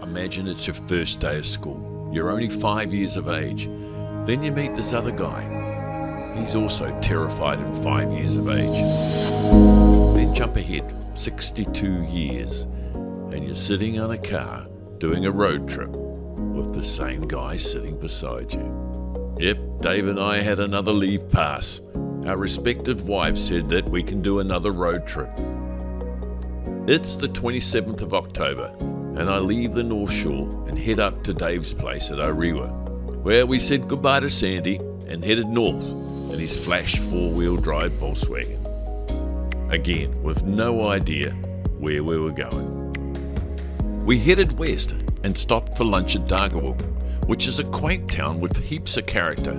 Imagine it's your first day of school. You're only 5 years of age. Then you meet this other guy. He's also terrified and 5 years of age. Then jump ahead 62 years and you're sitting in a car doing a road trip with the same guy sitting beside you. Yep, Dave and I had another leave pass. Our respective wives said that we can do another road trip. It's the 27th of October and I leave the North Shore and head up to Dave's place at Aotearoa, where we said goodbye to Sandy and headed north in his flash 4-wheel drive Volkswagen. Again, with no idea where we were going. We headed west and stopped for lunch at Dargaville, which is a quaint town with heaps of character.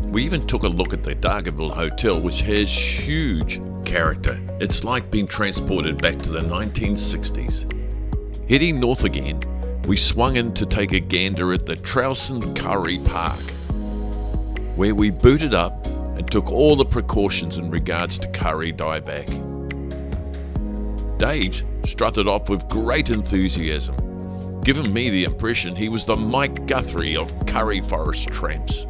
We even took a look at the Dargaville Hotel, which has huge character. It's like being transported back to the 1960s. Heading north again, we swung in to take a gander at the Trowson Curry Park, where we booted up and took all the precautions in regards to curry dieback. Dave strutted off with great enthusiasm, giving me the impression he was the Mike Guthrie of curry forest tramps.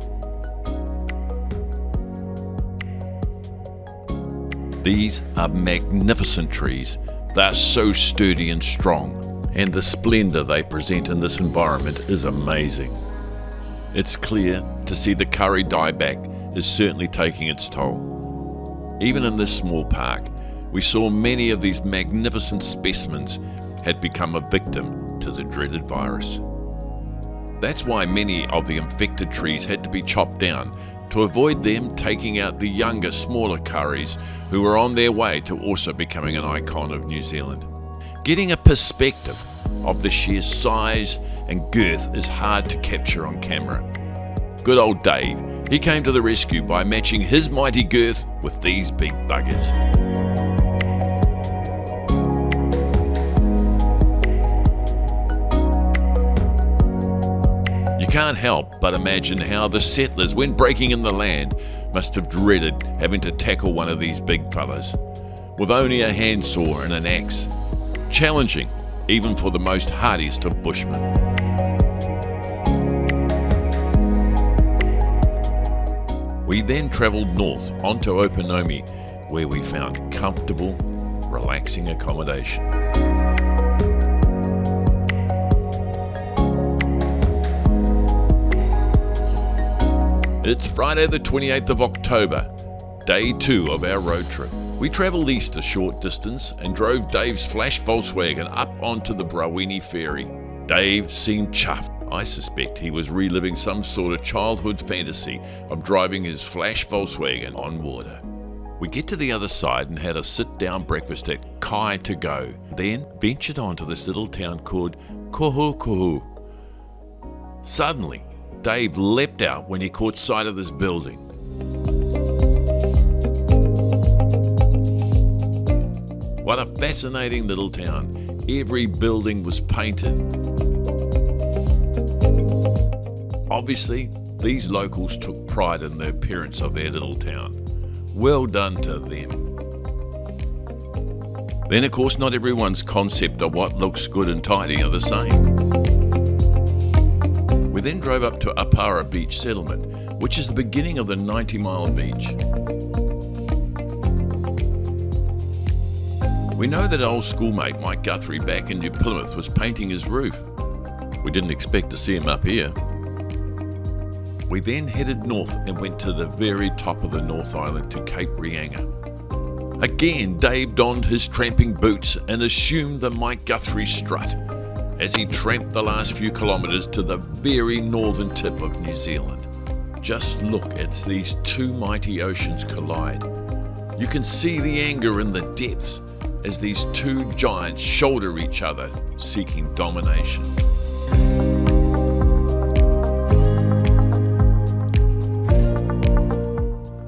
These are magnificent trees. They're so sturdy and strong, and the splendour they present in this environment is amazing. It's clear to see the curry dieback is certainly taking its toll. Even in this small park, we saw many of these magnificent specimens had become a victim to the dreaded virus. That's why many of the infected trees had to be chopped down to avoid them taking out the younger, smaller curries who were on their way to also becoming an icon of New Zealand. Getting a perspective of the sheer size and girth is hard to capture on camera. Good old Dave, he came to the rescue by matching his mighty girth with these big buggers. You can't help but imagine how the settlers, when breaking in the land, must have dreaded having to tackle one of these big fellas, with only a handsaw and an axe. Challenging, even for the most hardiest of bushmen. We then travelled north onto Openomie, where we found comfortable, relaxing accommodation. It's Friday the 28th of October, day 2 of our road trip. We travelled east a short distance and drove Dave's flash Volkswagen up onto the Brawini ferry. Dave seemed chuffed. I suspect he was reliving some sort of childhood fantasy of driving his flash Volkswagen on water. We get to the other side and had a sit-down breakfast at Kai to Go, then ventured onto this little town called Kohukohu. Suddenly, Dave leapt out when he caught sight of this building. What a fascinating little town. Every building was painted. Obviously, these locals took pride in the appearance of their little town. Well done to them. Then, of course, not everyone's concept of what looks good and tidy are the same. We then drove up to Apara Beach Settlement, which is the beginning of the 90-mile beach. We know that old schoolmate Mike Guthrie back in New Plymouth was painting his roof. We didn't expect to see him up here. We then headed north and went to the very top of the North Island to Cape Reinga. Again, Dave donned his tramping boots and assumed the Mike Guthrie strut as he tramped the last few kilometres to the very northern tip of New Zealand. Just look as these two mighty oceans collide. You can see the anger in the depths as these two giants shoulder each other, seeking domination.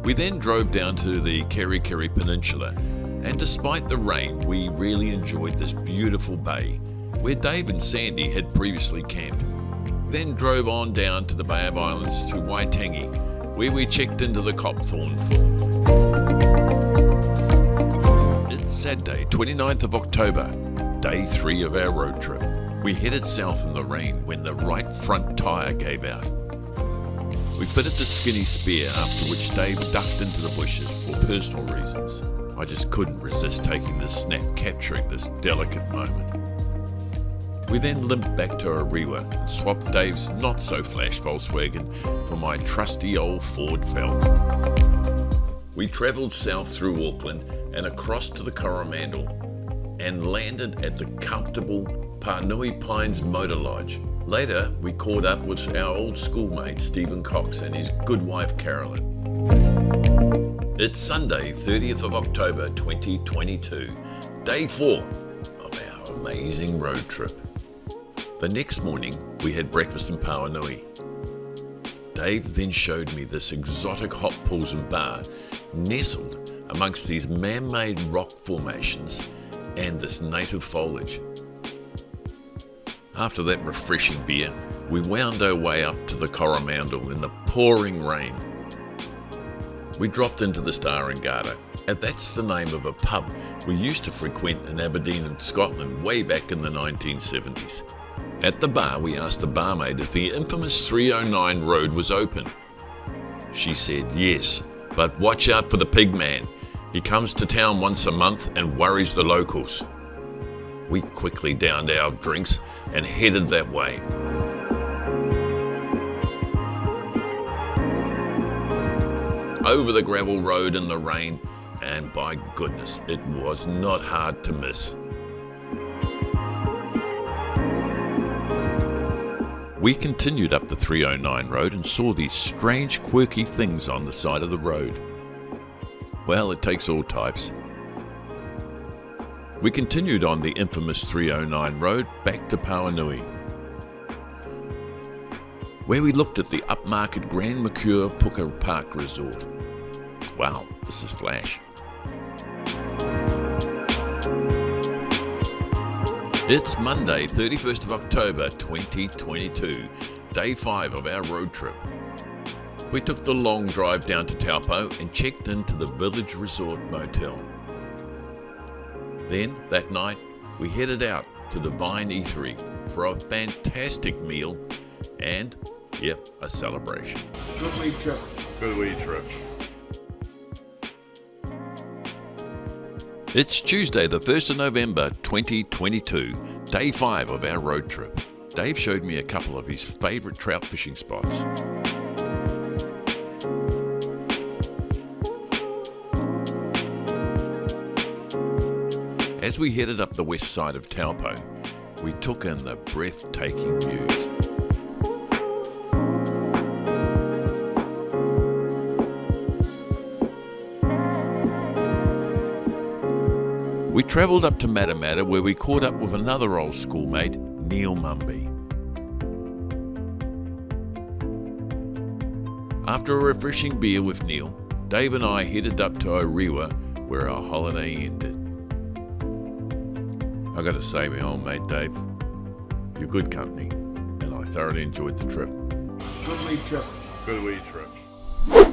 We then drove down to the Kerikeri Peninsula, and despite the rain, we really enjoyed this beautiful bay, where Dave and Sandy had previously camped. Then drove on down to the Bay of Islands to Waitangi, where we checked into the Copthorne Fort. It's Saturday, 29th of October, day 3 of our road trip. We headed south in the rain when the right front tyre gave out. We fitted the skinny spare, after which Dave ducked into the bushes for personal reasons. I just couldn't resist taking this snap, capturing this delicate moment. We then limped back to Orewa and swapped Dave's not-so-flash Volkswagen for my trusty old Ford Falcon. We travelled south through Auckland and across to the Coromandel and landed at the comfortable Panui Pines Motor Lodge. Later, we caught up with our old schoolmate Stephen Cox and his good wife Carolyn. It's Sunday, 30th of October 2022, day 4 of our amazing road trip. The next morning, we had breakfast in Pauanui. Dave then showed me this exotic hot pools and bar nestled amongst these man-made rock formations and this native foliage. After that refreshing beer, we wound our way up to the Coromandel in the pouring rain. We dropped into the Star and Garter, and that's the name of a pub we used to frequent in Aberdeen in Scotland way back in the 1970s. At the bar, we asked the barmaid if the infamous 309 road was open. She said yes, but watch out for the pig man. He comes to town once a month and worries the locals. We quickly downed our drinks and headed that way. Over the gravel road in the rain, and by goodness, it was not hard to miss. We continued up the 309 road and saw these strange, quirky things on the side of the road. Well, it takes all types. We continued on the infamous 309 road back to Pauanui, where we looked at the upmarket Grand Mercure Puka Park Resort. Wow, this is flash. It's Monday, 31st of October 2022, day 5 of our road trip. We took the long drive down to Taupo and checked into the Village Resort Motel. Then, that night, we headed out to the Vine Eatery for a fantastic meal and, yep, a celebration. Good wee trip. Good wee trip. It's Tuesday, the 1st of November 2022, day 5 of our road trip. Dave showed me a couple of his favourite trout fishing spots. As we headed up the west side of Taupo, we took in the breathtaking views. We travelled up to Matamata where we caught up with another old schoolmate, Neil Mumby. After a refreshing beer with Neil, Dave and I headed up to Orewa where our holiday ended. I got to say, my old mate Dave, you're good company, and I thoroughly enjoyed the trip. Good wee trip. Good wee trip.